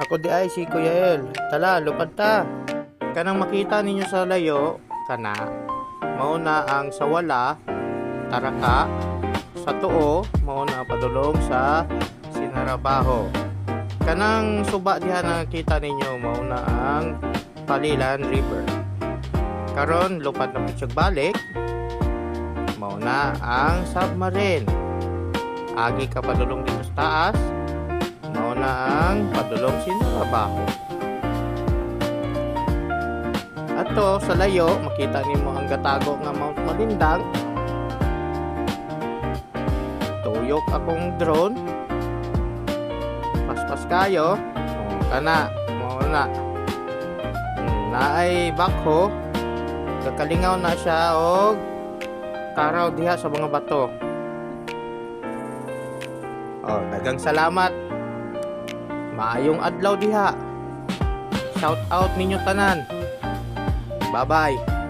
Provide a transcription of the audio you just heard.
Ako di ay si Kuya El. Tala, lupad ta. Kanang makita ninyo sa layo, kana, mauna ang sawala, taraka, sa tuo, mauna padulong sa Sinarabaho. Kanang suba diha nakita ninyo, mauna ang Palilan River. Karon lupad na pitsog balik, mauna ang submarine. Agi ka padulong dito sa taas, mauna ang padulong Sinarabaho. Ato sa layo, makita nimo ang gatago nga Mount Malindang. Tuyok akong drone. Paspas kayo. Kana, mauna. Naay bakho. Kakalingaw na siya og taraw diha sa mga bato. Dagang salamat. Maayong adlaw diha. Shout out ninyo tanan. Bye-bye.